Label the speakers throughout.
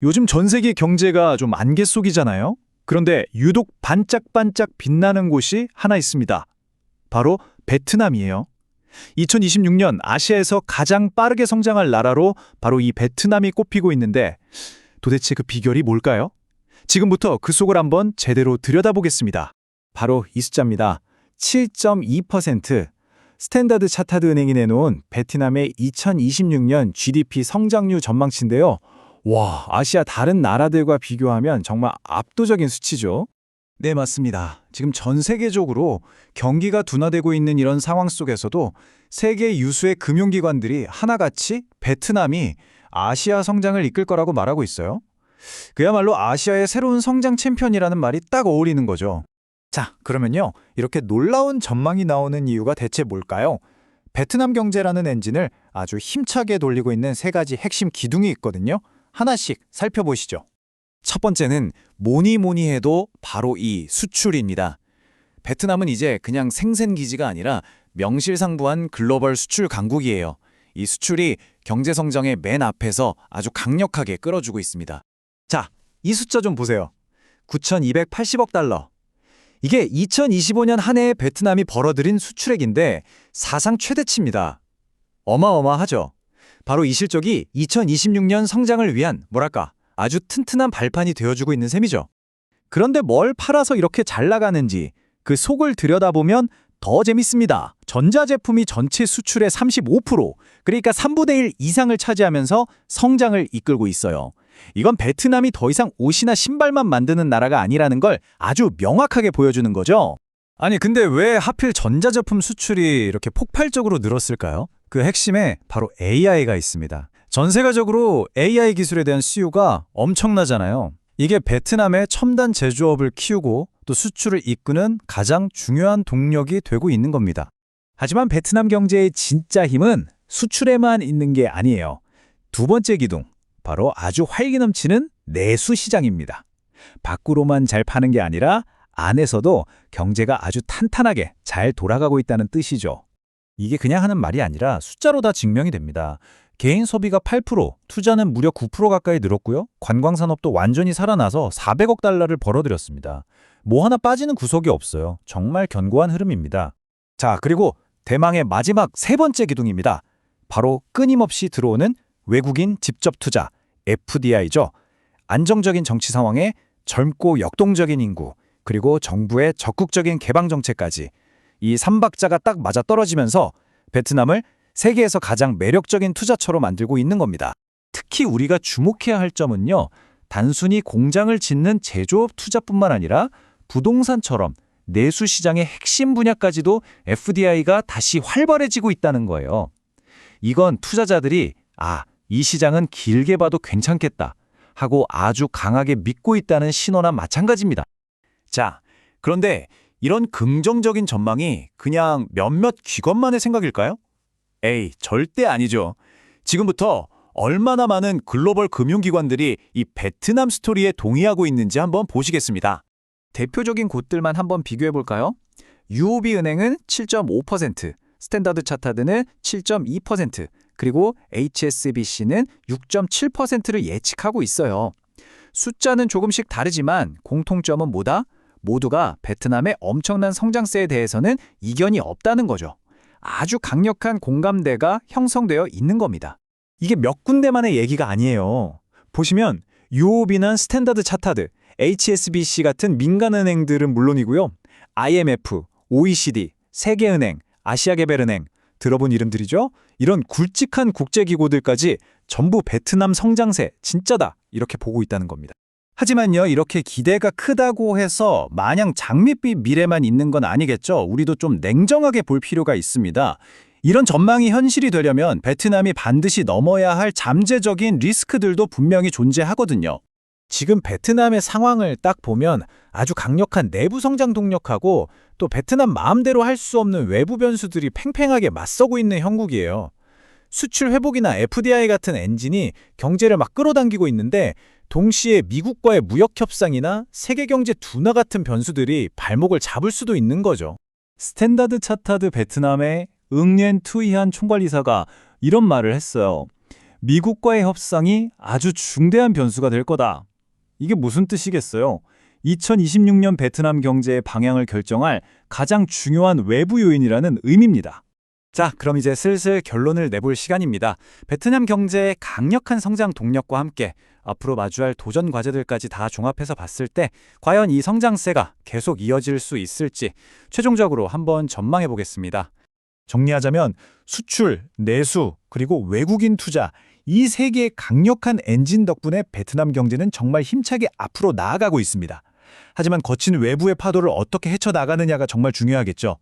Speaker 1: 요즘 전 세계 경제가 좀 안개 속이잖아요. 그런데 유독 반짝반짝 빛나는 곳이 하나 있습니다. 바로 베트남이에요. 2026년 아시아에서 가장 빠르게 성장할 나라로 바로 이 베트남이 꼽히고 있는데 도대체 그 비결이 뭘까요? 지금부터 그 속을 한번 제대로 들여다보겠습니다. 바로 이 숫자입니다. 7.2%. 스탠다드 차타드 은행이 내놓은 베트남의 2026년 GDP 성장률 전망치인데요. 와, 아시아 다른 나라들과 비교하면 정말 압도적인 수치죠. 네, 맞습니다. 지금 전 세계적으로 경기가 둔화되고 있는 이런 상황 속에서도 세계 유수의 금융기관들이 하나같이 베트남이 아시아 성장을 이끌 거라고 말하고 있어요. 그야말로 아시아의 새로운 성장 챔피언이라는 말이 딱 어울리는 거죠. 자, 그러면요. 이렇게 놀라운 전망이 나오는 이유가 대체 뭘까요? 베트남 경제라는 엔진을 아주 힘차게 돌리고 있는 세 가지 핵심 기둥이 있거든요. 하나씩 살펴보시죠. 첫 번째는 뭐니 해도 바로 이 수출입니다. 베트남은 이제 그냥 생산기지가 아니라 명실상부한 글로벌 수출 강국이에요. 이 수출이 경제 성장의 맨 앞에서 아주 강력하게 끌어주고 있습니다. 자, 이 숫자 좀 보세요. 9,280억 달러. 이게 2025년 한 해에 베트남이 벌어들인 수출액인데 사상 최대치입니다. 어마어마하죠? 바로 이 실적이 2026년 성장을 위한 아주 튼튼한 발판이 되어주고 있는 셈이죠. 그런데 뭘 팔아서 이렇게 잘 나가는지 그 속을 들여다보면 더 재밌습니다. 전자제품이 전체 수출의 35%, 그러니까 3분의 1 이상을 차지하면서 성장을 이끌고 있어요. 이건 베트남이 더 이상 옷이나 신발만 만드는 나라가 아니라는 걸 아주 명확하게 보여주는 거죠. 아니, 근데 왜 하필 전자제품 수출이 이렇게 폭발적으로 늘었을까요? 그 핵심에 바로 AI가 있습니다. 전 세계적으로 AI 기술에 대한 수요가 엄청나잖아요. 이게 베트남의 첨단 제조업을 키우고 또 수출을 이끄는 가장 중요한 동력이 되고 있는 겁니다. 하지만 베트남 경제의 진짜 힘은 수출에만 있는 게 아니에요. 두 번째 기둥, 바로 아주 활기 넘치는 내수 시장입니다. 밖으로만 잘 파는 게 아니라 안에서도 경제가 아주 탄탄하게 잘 돌아가고 있다는 뜻이죠. 이게 그냥 하는 말이 아니라 숫자로 다 증명이 됩니다. 개인 소비가 8%, 투자는 무려 9% 가까이 늘었고요. 관광산업도 완전히 살아나서 400억 달러를 벌어들였습니다. 뭐 하나 빠지는 구석이 없어요. 정말 견고한 흐름입니다. 자, 그리고 대망의 마지막 세 번째 기둥입니다. 바로 끊임없이 들어오는 외국인 직접 투자, FDI죠. 안정적인 정치 상황에 젊고 역동적인 인구, 그리고 정부의 적극적인 개방 정책까지 이 삼박자가 딱 맞아떨어지면서 베트남을 세계에서 가장 매력적인 투자처로 만들고 있는 겁니다. 특히 우리가 주목해야 할 점은요. 단순히 공장을 짓는 제조업 투자뿐만 아니라 부동산처럼 내수 시장의 핵심 분야까지도 FDI가 다시 활발해지고 있다는 거예요. 이건 투자자들이 이 시장은 길게 봐도 괜찮겠다 하고 아주 강하게 믿고 있다는 신호나 마찬가지입니다. 자, 그런데 이런 긍정적인 전망이 그냥 몇몇 기관만의 생각일까요? 에이, 절대 아니죠. 지금부터 얼마나 많은 글로벌 금융기관들이 이 베트남 스토리에 동의하고 있는지 한번 보시겠습니다. 대표적인 곳들만 한번 비교해볼까요? UOB 은행은 7.5%, 스탠다드 차타드는 7.2%, 그리고 HSBC는 6.7%를 예측하고 있어요. 숫자는 조금씩 다르지만 공통점은 뭐다? 모두가 베트남의 엄청난 성장세에 대해서는 이견이 없다는 거죠. 아주 강력한 공감대가 형성되어 있는 겁니다. 이게 몇 군데만의 얘기가 아니에요. 보시면 UOB나 스탠다드 차타드, HSBC 같은 민간은행들은 물론이고요. IMF, OECD, 세계은행, 아시아개발은행, 들어본 이름들이죠? 이런 굵직한 국제기구들까지 전부 베트남 성장세 진짜다 이렇게 보고 있다는 겁니다. 하지만요, 이렇게 기대가 크다고 해서 마냥 장밋빛 미래만 있는 건 아니겠죠. 우리도 좀 냉정하게 볼 필요가 있습니다. 이런 전망이 현실이 되려면 베트남이 반드시 넘어야 할 잠재적인 리스크들도 분명히 존재하거든요. 지금 베트남의 상황을 딱 보면 아주 강력한 내부 성장 동력하고 또 베트남 마음대로 할 수 없는 외부 변수들이 팽팽하게 맞서고 있는 형국이에요. 수출 회복이나 FDI 같은 엔진이 경제를 막 끌어당기고 있는데 동시에 미국과의 무역 협상이나 세계 경제 둔화 같은 변수들이 발목을 잡을 수도 있는 거죠. 스탠다드 차타드 베트남의 응옌 투이한 총괄이사가 이런 말을 했어요. 미국과의 협상이 아주 중대한 변수가 될 거다. 이게 무슨 뜻이겠어요? 2026년 베트남 경제의 방향을 결정할 가장 중요한 외부 요인이라는 의미입니다. 자, 그럼 이제 슬슬 결론을 내볼 시간입니다. 베트남 경제의 강력한 성장 동력과 함께 앞으로 마주할 도전 과제들까지 다 종합해서 봤을 때 과연 이 성장세가 계속 이어질 수 있을지 최종적으로 한번 전망해 보겠습니다. 정리하자면 수출, 내수, 그리고 외국인 투자 이 세 개의 강력한 엔진 덕분에 베트남 경제는 정말 힘차게 앞으로 나아가고 있습니다. 하지만 거친 외부의 파도를 어떻게 헤쳐나가느냐가 정말 중요하겠죠.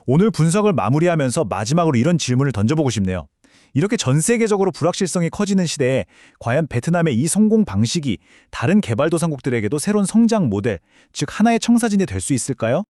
Speaker 1: 오늘 분석을 마무리하면서 마지막으로 이런 질문을 던져보고 싶네요. 이렇게 전 세계적으로 불확실성이 커지는 시대에 과연 베트남의 이 성공 방식이 다른 개발도상국들에게도 새로운 성장 모델, 즉 하나의 청사진이 될 수 있을까요?